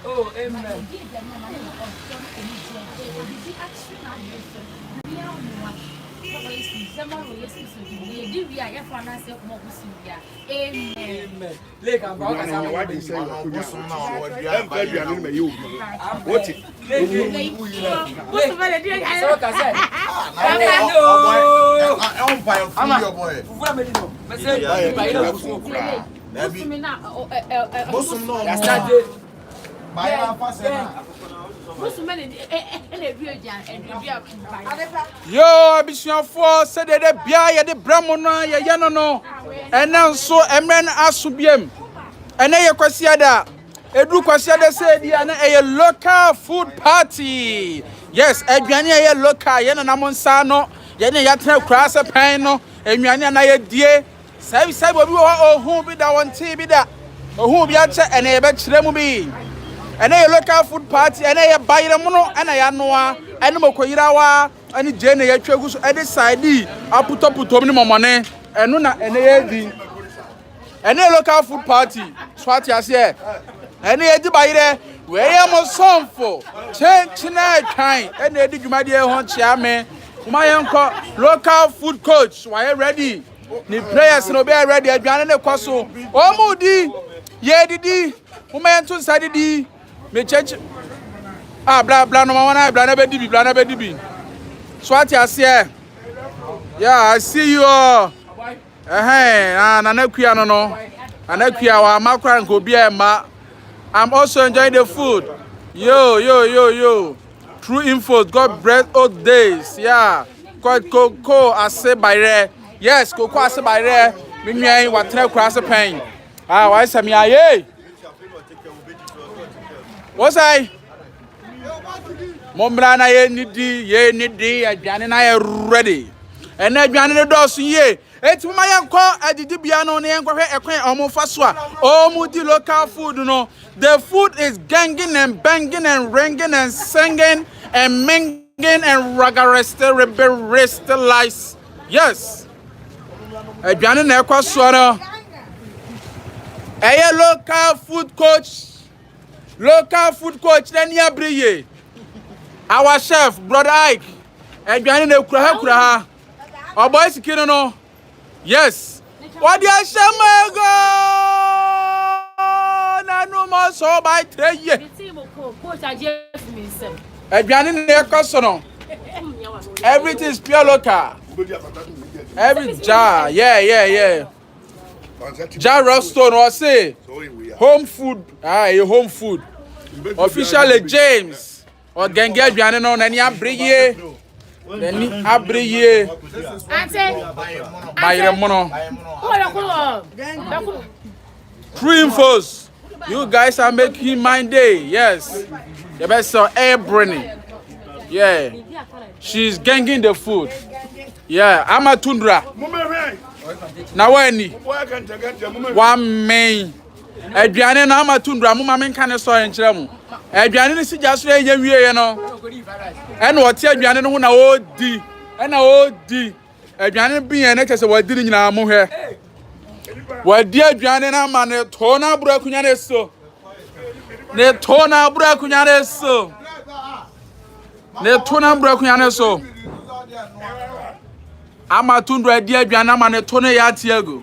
Oh, amen. Yo, Abisiafo said that bia ye de bramona ye yano no ena nso emren asubiem ena ye kwasiada edu kwasiada say dia na a local food party. Yes, aduane ye local ye na namonsa no ye ne yatena krasa pan no aduane na ye die sai obi wo ohun bi da won ti bi da ohun bi ache ena ye be kire mu bi ena ye local food party ena ye bayire mu no ena ya noa ena mokoyirawa ani jene ya twegu so ede side aputoputom ni momone enu na ene ye di ene local food party swati ase ene ye di bayire we ye mo sonfo chenchina twan ene edi dwumade e ho chia me kuma ye nko local food coach why ready ni players no be ready aduane ne kwaso o mu di ye didi kuma ye ntun sa didi me church bla no mama bla na be dibi swati ase yeah I see you all nanakuya no anakuya wa makra nko bia ma I'm also enjoying the food yo true info God bless old days yeah God Coco ase Bayere yes Coco ase Bayere me nwan watena kura ase pen why say me aye what's I Mombra na ye nidi aduane na ye ready ena aduane ne do so ye eti mama ye nko adidi bia no ne nkwa hwe ekwan omofa so a omudi local food no the food is ganging and banging and ringing and singing and minging and ragaresteribilize yes aduane na ekwa so no eye local food coach na ni abriye our chef brother Ike aduane na kura ha oboy sikino no yes what the shamago na no more so by 3 years coach ajef me sem aduane na ekoso no everything is pure local every jar yeah jar rosto no say home food home food officially James or genge aduane no na ni abriye Bayere mono true infos you guys are making my day yes the best air burning yeah she's ganging the food yeah amatundra na wani one main aduane na amatundra mu ma menka ne so enkyere mu aduane ne si jaso ye wiye no ena wote aduane no ho na odi aduane bi na kese wadi ni nyina mo hwe wadi aduane na ma ne to na abura kunya ne so amatundu adi aduane ma ne to ne ya tiago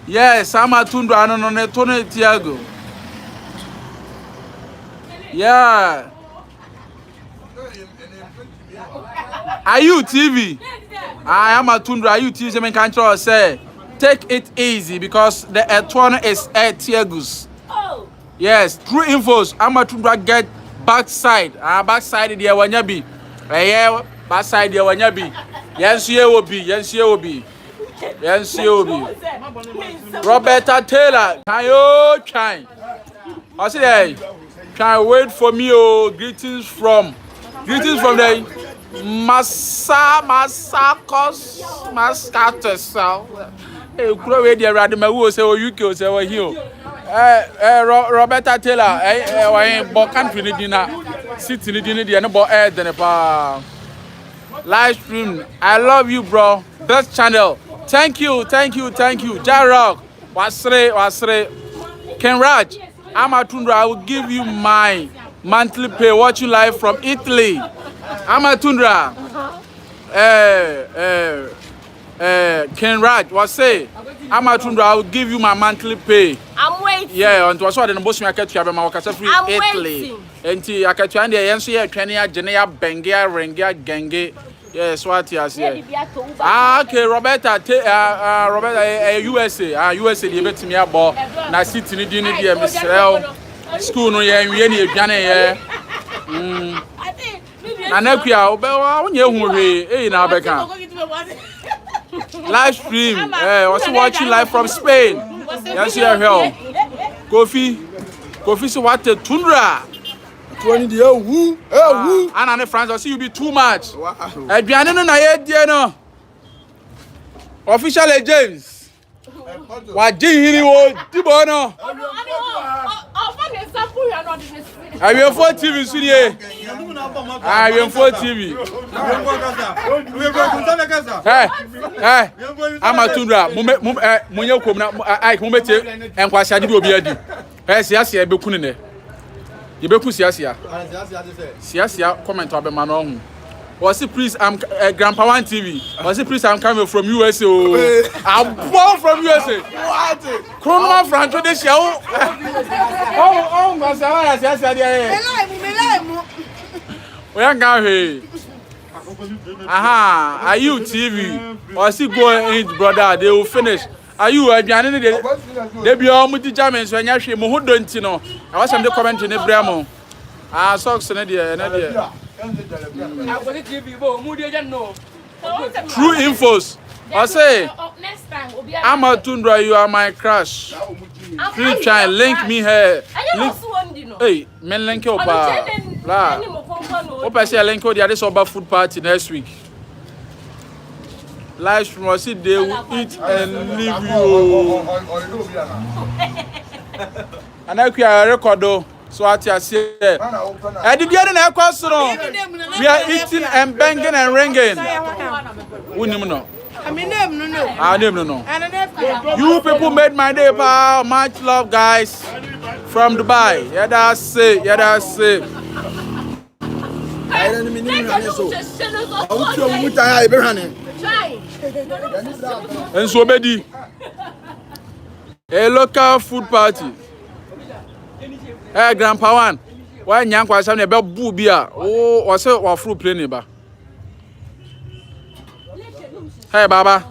yes amatundu ano no ne to ne tiago yeah Are you TV? I am a tundra. Are you TV? Me control say take it easy because the etwana is tiagus. Oh. Yes, true infos. I'm a tundra get backside. Backside the wanyabi. Yeah, backside the wanyabi. Yes, you will be. Roberta Taylor, can you try? I say, can wait for me. Oh, greetings from the Mascatus. Kuro we dey rade mawo say o UK o say o here. Roberta Taylor bo country ni dina city ni dina dey no bo den pa. Live stream. I love you bro. Best channel. Thank you. Jarrock. Wasre. Ken Raj, Amatundra, I will give you my monthly pay watching live from Italy. Amatundra. Ken Raj, what say? Amatundra, I will give you my monthly pay. I'm waiting. Yeah, and was what the boss me I catch you my work free Italy. And I catch you and the answer here, Kenya, Genea, Bengia, Rengia, Genge. Yes, what you say? Okay, Roberta, USA, USA, the bit me about. Na city ni di ni di Israel. School no ye wie na aduane ye. Na nakua obewa onye hu hwe na obeka. Live stream, also watching live from Spain. Yes, you here. Kofi so what tundra. 20 the who? And France, I see you be too much. Aduane no na ye die no. Official James. What hiri wo tibo no. I will for TV studio. I will for TV. Hey, Amatundra, munye kom na ai mo mete enkwase ade bi obi adi. Siasia be kunu ne. Ye be ku siasia. Siasia comment abema no hu. Was it please I'm Grandpa One TV. Was it please I'm coming from USA. I'm born from USA. What? Chrono Franco de show. Oh, Masala siasia dia. We are going. Aha, are you TV? Was it go in brother? They will finish. Are you a Bianini? They be all multi Germans when you actually who don't you know? I was on the comment in the Bremo. Ah, socks and idea. True infos. I say, Amatundra, you are my crush. Please try and link me here. Hey, men link you pa. La. Opa say link you the other sober food party next week. Live stream, I see they will eat and leave you. And I can record. So what you say? I did get in a question. We are eating and banging and ringing. Who no? I name no. You people made my day, pal. Much love, guys. From Dubai. Yeah, that's it. And so Bedi. A local food party. Hey, Grandpa One. Why nyankwa sam na be bu bia? Oh, o se wa fruit plane ba. Hey, Baba.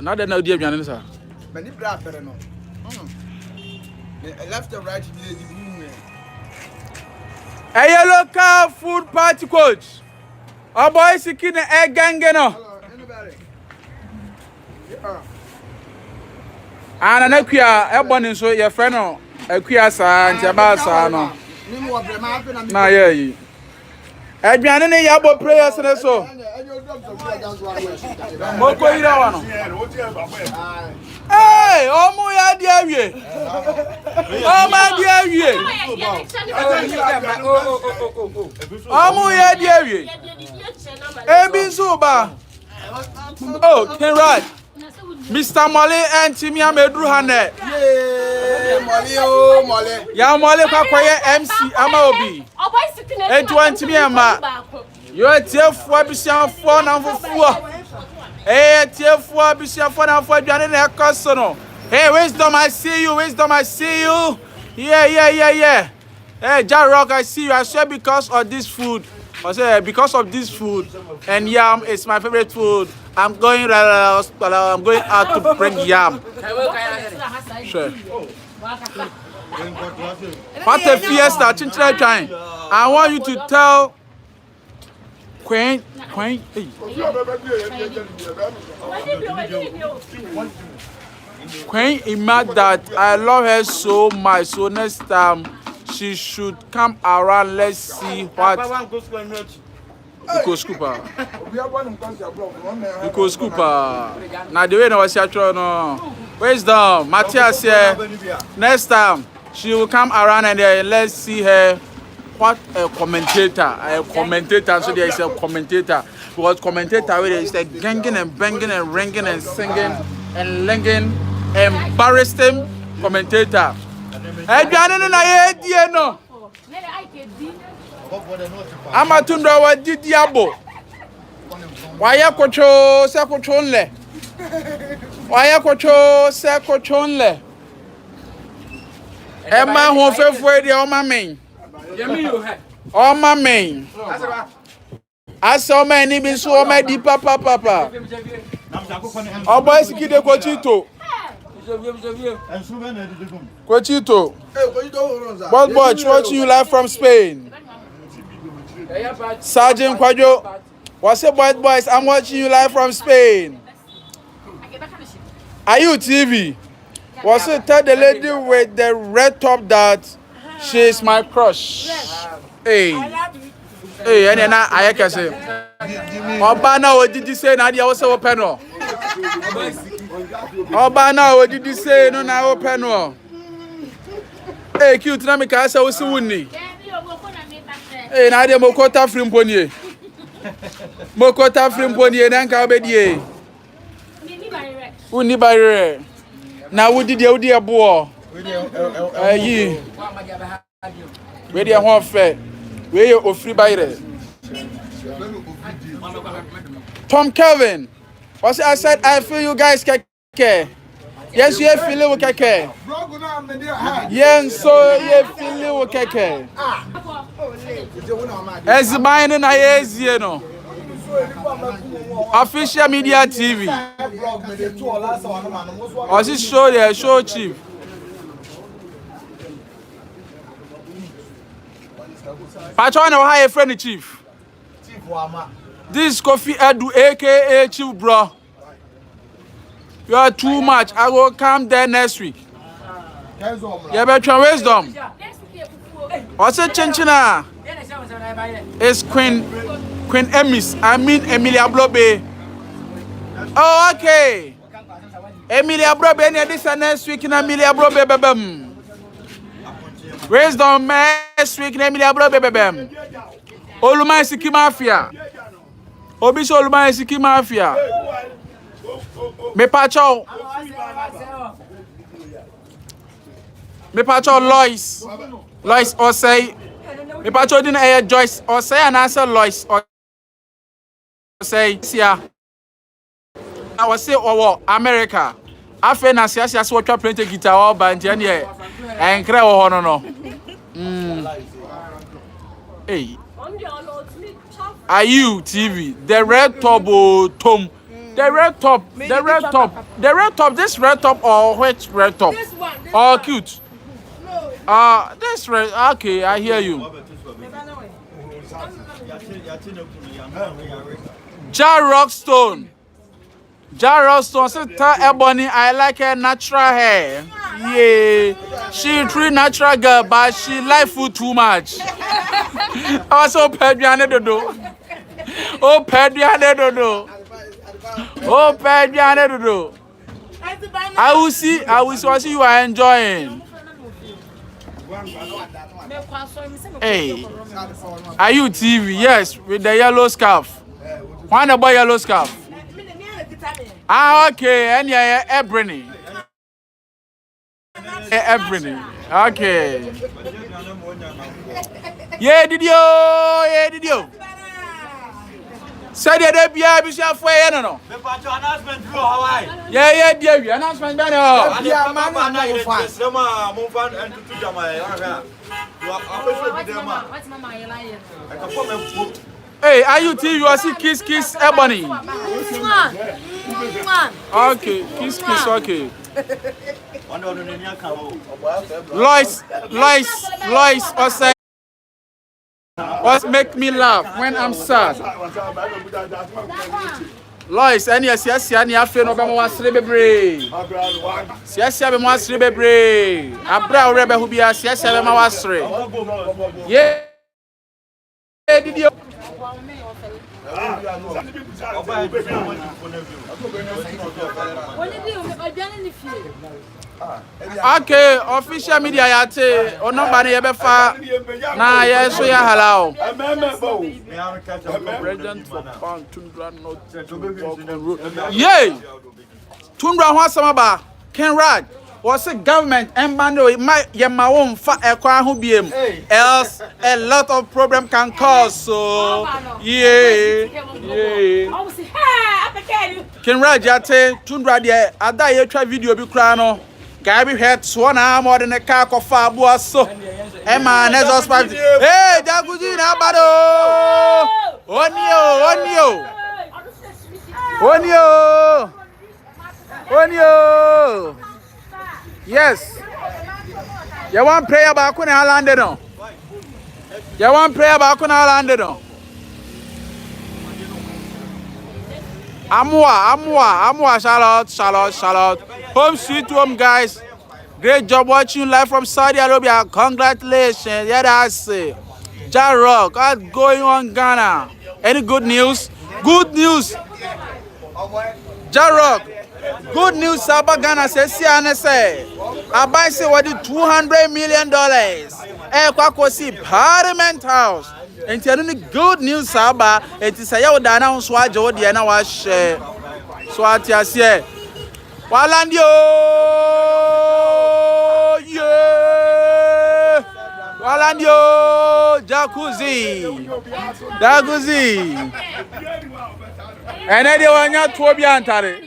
Now they know the aduane sir. But ni bra pere no. Left and right A local food party coach. Our boy sikin e gange no. Ana na kua e bone so ye friend no. Akua sa ntia ba sa no. Na ye yi. Aduane ne ya bo prayers ne so. Moko ira wa no. Hey, omo ya di awie. Omo di awie. Omo ya di awie. Ebi so ba. Oh, Ken Raj. Mr. Molly and Timmy Amedru Hane. Molly. Ya Molly kwakoye MC Amaobi. E 20 me ama. You are tearful abisianfo na fufuo. Tearful abisianfo na fufuo aduane na ekoso no. Hey, Wisdom, I see you. Yeah. Hey, Jack Rock, I see you. I swear because of this food. I say because of this food and yam is my favorite food. I'm going out to bring yam. Sure. What a fiesta, chinchilla time. I want you to tell Queen, hey. Queen Ima that I love her so much. So next time she should come around. Let's see what. Because Cooper. Now the way I was actually no. Wisdom, Matthias here. Next time she will come around and let's see her. What a commentator. So there is a commentator. Because commentator is like ganging and banging and ringing and singing and linging embarrassing commentator. Aduane na ye die no. Amatundra wa didi abo. Wa ye kocho se kocho nle. Wa ye kocho se kocho nle. Emma ho fefo de o ma men. Yemi yo he. O ma men. Aso ma ni bi so o ma di papa. O boy sikide kochito. Cochito. What watch watching you live from Spain? Sergeant Quadro. What's up, boys? I'm watching you live from Spain. Are you TV? What's it? Tell the lady with the red top that she's my crush. Hey. Hey, and then I can say. Obana, what did you say? Nadia was open. Obana, what did you say? No, now open. Hey, cute, na me ka say wo si wuni. Hey, na de mokota frimponie. Mokota frimponie na nka obedie. Wuni Bayere. Na wudi de wudi ebo. Ayi. We de ho fe. We ye ofri Bayere. Tom Kelvin. I said I feel you guys keke. Yes, you feel it keke. Yes, so you feel it keke. As mine na easy no. Official media TV. Or this show there, show chief. Patron or high friend chief. This Kofi Edu aka Chief bro. You are too much. I will come there next week. You better wisdom. What's a chinchina? It's Queen Emis. I mean Emilia Blobe. Oh, okay. Emilia Blobe this next week in Emilia Blobe bebem. Wisdom next week in Emilia Blobe bebem. Oluma Siki Mafia. Obiso Oluma Siki Mafia. Me pacho Lois or say me pacho din air Joyce or say an answer Lois or say sia I was say or America afen na sia sia so twa print guitar or band and here enkre wo hono no hey are you TV the red turbo tom. The red top, this red top or which red top? This one. Oh, cute. No. This red, okay, I hear you. Rockstone, so tell Ebony I like her natural hair. Yeah, she pretty natural girl, but she like food too much. I was so Pedriane dodo. Oh, Pedriane dodo. Oh, Pedriane dodo. I will see what you are enjoying. Hey, are you TV? Yes, with the yellow scarf. One about yellow scarf. Okay, and yeah, Ebony. Okay. Yeah, did you? Say that be a bishop for no. Announcement through Hawaii. Yeah, dear. Announcement banner. Yeah, man, and to hey, are you TV? You see kiss Ebony. Okay, kiss, okay. Lois, or say. What make me laugh when I'm sad? Lois, and yes, and you feel no was bebre. Yes, I was bebre. Abra rebel who be as yes, I was yeah. Did you? Okay, official media yate o number na yebefa na yeso ya halao. President for Tundra not. Yay! Tundra ho asama ba. Ken Raj was a government and bando my own fa else a lot of problem can cause. So yeah. Ken Raj yate tundra de ada ye twa video bi kra no guy be head so na more than a car of abu so Emma next hospital. Hey Jaguzi na bado Onio. Yes. You want prayer back when I landed on. You want prayer back when I landed on. Amwa, Charlotte. Home sweet home, guys. Great job watching live from Saudi Arabia. Congratulations. Yeah, that's it. Jarrock, what's going on, Ghana? Any good news? Good news. Jarrock. Good news about Ghana says CNSA. I buy say what the $200 million. Kwakosi Parliament House. And tell me good news about it is a yaw dana on swajo diana was share. Swatia say. Walandio yeah. Walandio Jacuzzi. And then they want you to be antare.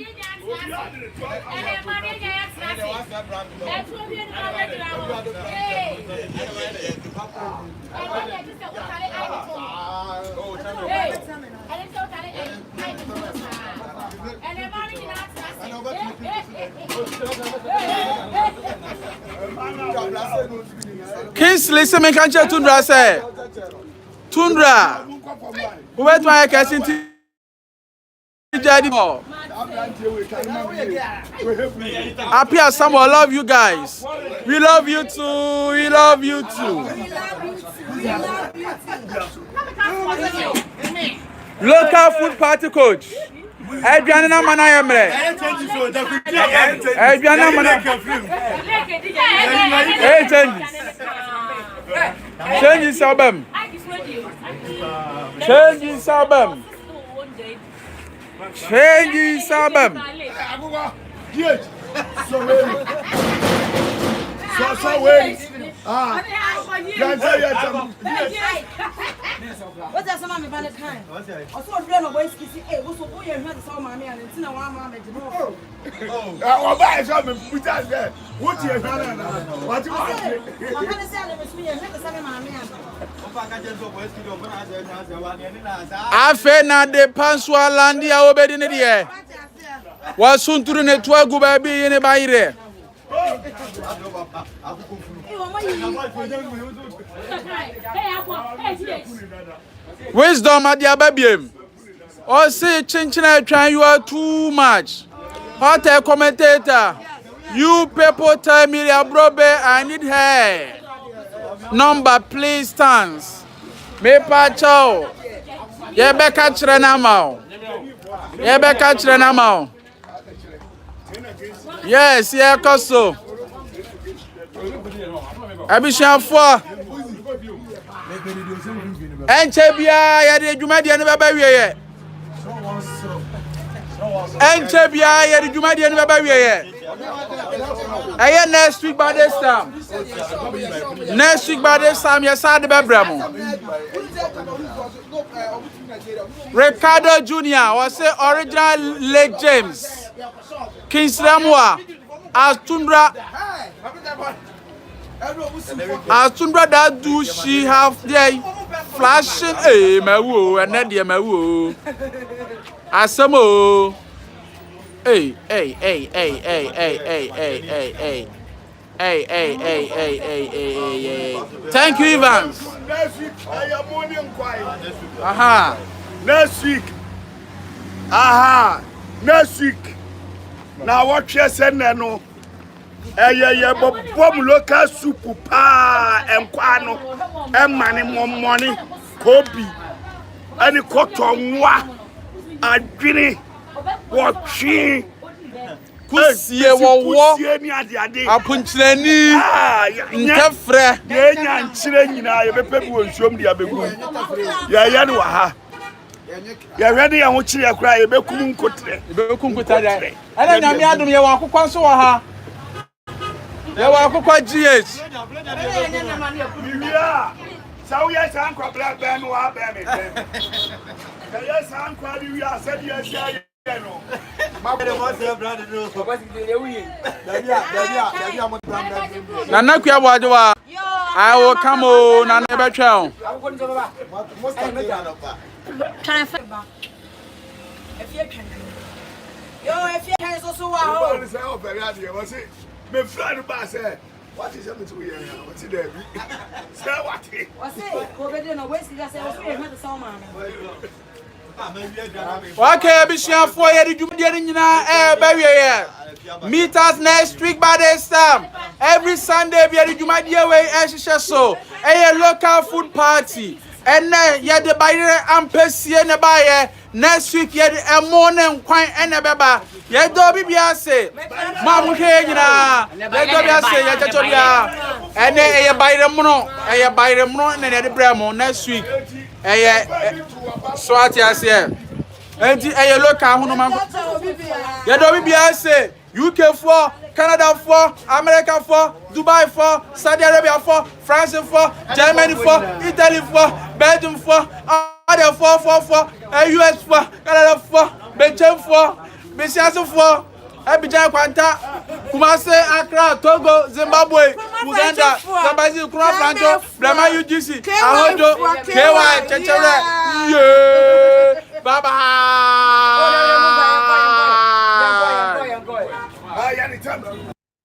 Kingsley, se me kanche Tundra say. Tundra. Wait my casting Apia Samuel, love you guys. We love you too. We love you too. Local food party coach. Adriana Manayamre. Adriana Manayamre. Change album. Change album. Change album. So wait. What's that? Someone about the kind. I saw a friend of boys kissing. Hey, what's the boy? And saw my man and Tina one man. Oh, buy something. Put us there. What you have? What you want? I'm going to say it was me and the seven man. Afena de Panswa Landia obedi ne die. Wasunturu ne twa guba bi ne Bayere. Wisdom at the ababiem. Or say chinchina trying you are too much. What a commentator. You people tell me Brobe, I need her. Number please stands. Me pacho. Yebeka chrenamao. Yebeka chrenamao. Yes, yeah, Koso. Abishanfo. Enchebia ya de dwumade ne baba wiye. Enchebia ya de dwumade ne baba wiye. Aye next week by this time. Next week by this time you sad be bramo. Ricardo Jr. was say original Lake James. Kingslamwa as Tundra that do she have there flashing my woo and then my woo asamo hey thank you Evans. Next week I am morning quiet. Aha Next week now what you said no bom local soup pa enkwano emane money kobi ani kotonwa adwini wotwe kusie wowo ni ade apunchirani ntefre de nya nchire nyina ye bepe bi wonsuom dia begu ya ne wa ha ya wede ya ho chire akura ye bekum nkotre ana nyame adom ye wa akokwa so wa ha There were Coco GH. So yes, Uncle Black Ben who are baby. Yes, Uncle, you are said yes, Nana Kuyawadwa. I will come on and never tell. If you can also wow. My friend said, what is happening to you? What's it there? Say what? What's it? Go ahead and waste it. Okay, be sure for you to do it. Meet us next week by this time. Every Sunday, we are doing it. So, a local food party. And then, yeah, the Bayere and Percy and the Bayere. Next week, yeah, a morning quite and a baba. Yeah, Dobby Biase. Mamma, and then a Bayere Mono, a Bayere Mono, and a Bremo next week. So at yes, yeah. And a local Hunuman. Yeah, Dobby Biase. UK 4, Canada 4, America 4, Dubai 4, Saudi Arabia 4, France 4, Germany 4, Italy 4, Belgium 4, other 4, US 4, Canada 4, Belgium 4, Besiaso 4, Abidjan Quanta, Kumase, Accra, Togo, Zimbabwe, Uganda, Zambazi, Kura Planto, Blama UGC, Ahojo, KY, Chechere, yeah, bye bye.